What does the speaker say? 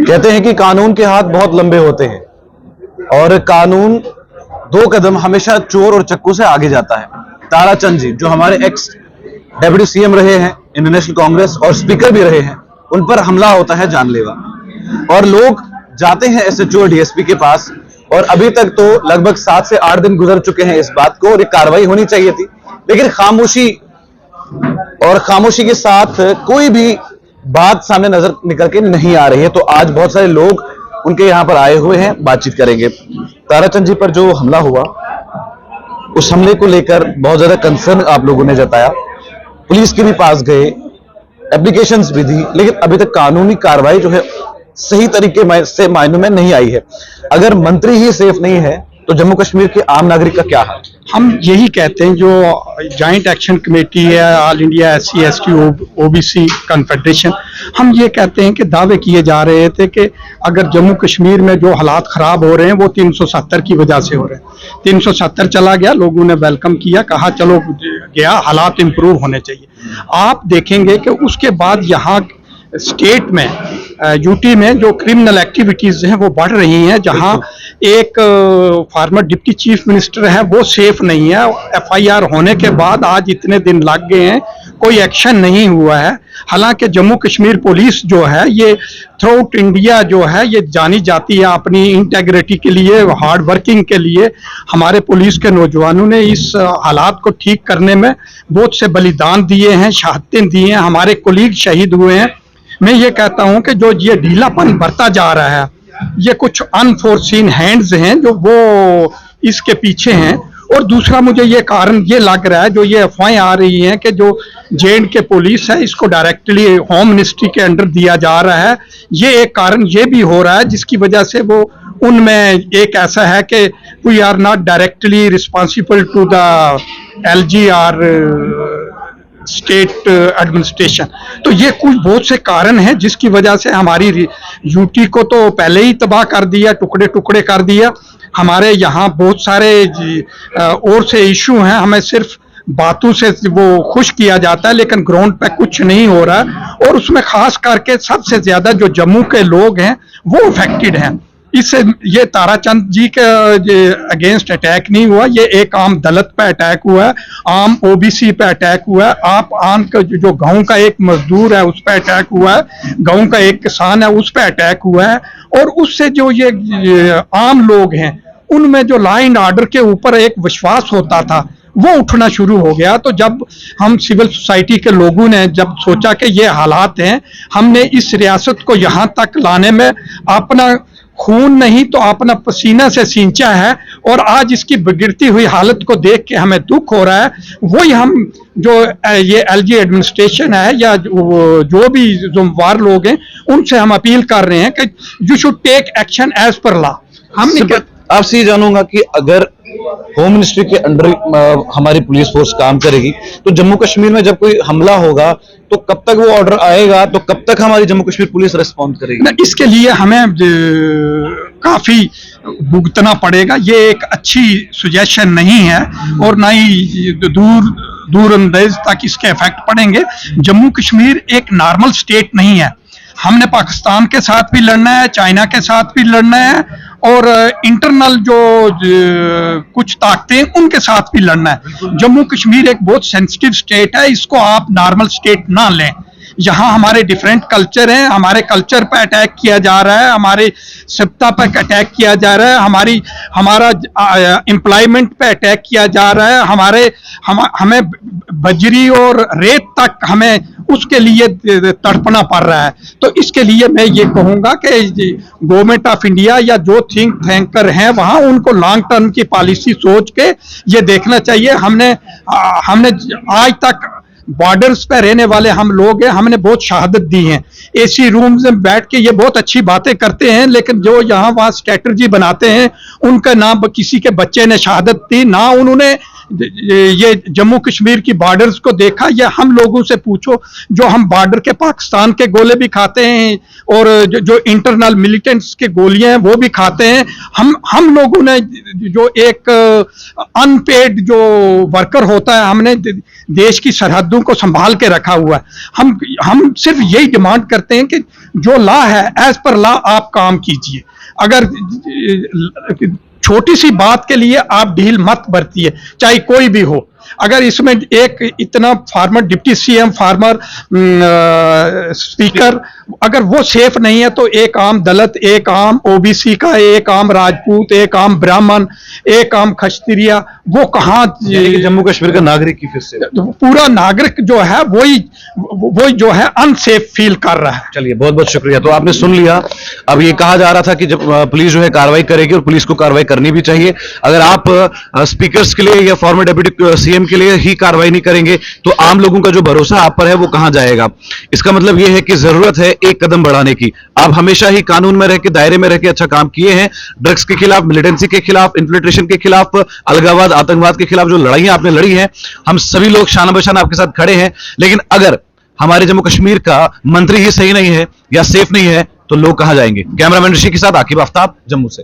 कहते हैं कि कानून के हाथ बहुत लंबे होते हैं और कानून 2 कदम हमेशा चोर और चक्कू से आगे जाता है। ताराचंद जी जो हमारे एक्स डेप्यूटी सीएम रहे हैं इंडियन नेशनल कांग्रेस और स्पीकर भी रहे हैं, उन पर हमला होता है जानलेवा और लोग जाते हैं एसएचओ और डीएसपी के पास और अभी तक तो लगभग 7 से 8 दिन गुजर चुके हैं इस बात को और एक कार्रवाई होनी चाहिए थी, लेकिन खामोशी के साथ कोई भी बात सामने नजर निकल के नहीं आ रही है। तो आज बहुत सारे लोग उनके यहां पर आए हुए हैं, बातचीत करेंगे। ताराचंद जी पर जो हमला हुआ उस हमले को लेकर बहुत ज्यादा कंसर्न आप लोगों ने जताया, पुलिस के भी पास गए, एप्लीकेशंस भी दी, लेकिन अभी तक कानूनी कार्रवाई जो है सही तरीके से मायनों में नहीं आई है। अगर मंत्री ही सेफ नहीं है तो जम्मू कश्मीर के आम नागरिक का क्या हाल? हम यही कहते हैं, जो जॉइंट एक्शन कमेटी है, all India SC ST OBC confederation, हम ये कहते हैं कि दावे किए जा रहे थे कि अगर जम्मू कश्मीर में जो हालात खराब हो रहे हैं वो 370 की वजह से हो रहे हैं। 370 चला गया, लोगों ने वेलकम किया, कहा चलो गया, हालात इंप्रूव होने चाहिए। आप देखेंगे कि उसके बाद यहाँ स्टेट में यूटी में जो क्रिमिनल एक्टिविटीज हैं वो बढ़ रही हैं, जहां एक फॉर्मर डिप्टी चीफ मिनिस्टर है वो सेफ नहीं है। FIR होने के बाद आज इतने दिन लग गए हैं, कोई एक्शन नहीं हुआ है। हालांकि जम्मू कश्मीर पुलिस जो है ये थ्रू आउट इंडिया जो है ये जानी जाती है अपनी इंटेग्रिटी के लिए, हार्ड वर्किंग के लिए। हमारे पुलिस के नौजवानों ने इस हालात को ठीक करने में बहुत से बलिदान दिए हैं, शहादतें दी हैं, हमारे कोलीग शहीद हुए हैं। मैं ये कहता हूं कि जो ये ढीलापन बढ़ता जा रहा है, ये कुछ अनफोर्सीन हैंड्स हैं जो वो इसके पीछे हैं। और दूसरा मुझे ये कारण ये लग रहा है, जो ये अफवाहें आ रही हैं कि जो JNK पुलिस है इसको डायरेक्टली होम मिनिस्ट्री के अंडर दिया जा रहा है, ये एक कारण ये भी हो रहा है जिसकी वजह से वो उनमें एक ऐसा है कि we are not directly responsible to the LG और स्टेट एडमिनिस्ट्रेशन। तो ये कुछ बहुत से कारण हैं जिसकी वजह से हमारी यूटी को तो पहले ही तबाह कर दिया, टुकड़े टुकड़े कर दिया। हमारे यहाँ बहुत सारे और से इशू हैं, हमें सिर्फ बातों से वो खुश किया जाता है लेकिन ग्राउंड पे कुछ नहीं हो रहा है। और उसमें खास करके सबसे ज्यादा जो जम्मू के लोग हैं वो अफेक्टेड हैं। इससे ये ताराचंद जी के अगेंस्ट अटैक नहीं हुआ, ये एक आम दलित पे अटैक हुआ है, आम OBC पे अटैक हुआ है, आप आम का जो गांव का एक मजदूर है उस पे अटैक हुआ है, गांव का एक किसान है उस पे अटैक हुआ है। और उससे जो ये आम लोग हैं उनमें जो लॉ एंड ऑर्डर के ऊपर एक विश्वास होता था वो उठना शुरू हो गया। तो जब हम सिविल सोसाइटी के लोगों ने जब सोचा कि ये हालात हैं, हमने इस रियासत को यहाँ तक लाने में अपना खून नहीं तो अपना पसीना से सींचा है। और आज इसकी बिगड़ती हुई हालत को देख के हमें दुख हो रहा है। वही हम जो ये LG एडमिनिस्ट्रेशन है या जो भी जिम्मेवार लोग हैं उनसे हम अपील कर रहे हैं कि you should take action as per law. हम आपसे ये जानूंगा कि अगर होम मिनिस्ट्री के अंडर हमारी पुलिस फोर्स काम करेगी तो जम्मू कश्मीर में जब कोई हमला होगा तो कब तक वो ऑर्डर आएगा, तो कब तक हमारी जम्मू कश्मीर पुलिस रिस्पॉन्ड करेगी? इसके लिए हमें काफी भुगतना पड़ेगा। ये एक अच्छी सुजेशन नहीं है और ना ही दूर अंदाज तक इसके इफेक्ट पड़ेंगे। जम्मू कश्मीर एक नॉर्मल स्टेट नहीं है। हमने पाकिस्तान के साथ भी लड़ना है, चाइना के साथ भी लड़ना है और इंटरनल जो कुछ ताकतें उनके साथ भी लड़ना है। जम्मू कश्मीर एक बहुत सेंसिटिव स्टेट है, इसको आप नॉर्मल स्टेट ना लें। यहाँ हमारे डिफरेंट कल्चर हैं, हमारे कल्चर पर अटैक किया जा रहा है, हमारे सत्ता पर अटैक किया जा रहा है, हमारा एम्प्लॉयमेंट पे अटैक किया जा रहा है, हमें बजरी और रेत तक हमें उसके लिए तड़पना पड़ रहा है। तो इसके लिए मैं ये कहूँगा कि गवर्नमेंट ऑफ इंडिया या जो थिंक टैंकर हैं वहाँ उनको लॉन्ग टर्म की पॉलिसी सोच के ये देखना चाहिए। हमने आज तक बॉर्डर्स पे रहने वाले हम लोग हैं, हमने बहुत शहादत दी हैं। AC रूम्स में बैठ के ये बहुत अच्छी बातें करते हैं, लेकिन जो यहाँ वहाँ स्ट्रेटजी बनाते हैं उनका ना किसी के बच्चे ने शहादत दी, ना उन्होंने ये जम्मू कश्मीर की बॉर्डर्स को देखा। या हम लोगों से पूछो जो हम बॉर्डर के पाकिस्तान के गोले भी खाते हैं और जो इंटरनल मिलिटेंट्स के गोलियां हैं वो भी खाते हैं। हम लोगों ने जो एक अनपेड जो वर्कर होता है, हमने देश की सरहदों को संभाल के रखा हुआ है। हम सिर्फ यही डिमांड करते हैं कि जो लॉ है एज पर लॉ आप काम कीजिए। अगर छोटी सी बात के लिए आप ढील मत बरतिए, चाहे कोई भी हो। अगर इसमें एक इतना farmer deputy CM, farmer speaker, अगर वो सेफ नहीं है तो एक आम दलित, एक आम ओबीसी का, एक आम राजपूत, एक आम ब्राह्मण, एक आम खश्तरिया, वो कहाँ? जम्मू कश्मीर का नागरिक की फिर से पूरा नागरिक जो है वही जो है अनसेफ फील कर रहा है। चलिए, बहुत बहुत शुक्रिया। तो आपने सुन लिया। अब ये कहा जा रहा था कि जब पुलिस जो है कार्रवाई करेगी, और पुलिस को कार्रवाई करनी भी चाहिए। अगर आप स्पीकर्स के लिए या फॉर्मर डेप्यूटी सीएम के लिए ही कार्रवाई नहीं करेंगे तो आम लोगों का जो भरोसा आप पर है वो कहां जाएगा? इसका मतलब ये है कि जरूरत है एक कदम बढ़ाने की। आप हमेशा ही कानून में रह के, दायरे में रह के अच्छा काम किए हैं। ड्रग्स के खिलाफ, मिलिटेंसी के खिलाफ, इन्फिल्ट्रेशन के खिलाफ, अलगाववाद, आतंकवाद के खिलाफ जो लड़ाइयां आपने लड़ी हैं, हम सभी लोग शाना बशाना आपके साथ खड़े हैं। लेकिन अगर हमारे जम्मू कश्मीर का मंत्री ही सही नहीं है या सेफ नहीं है तो लोग कहां जाएंगे? कैमरामैन ऋषि के साथ आकिब आफ्ताब, जम्मू से।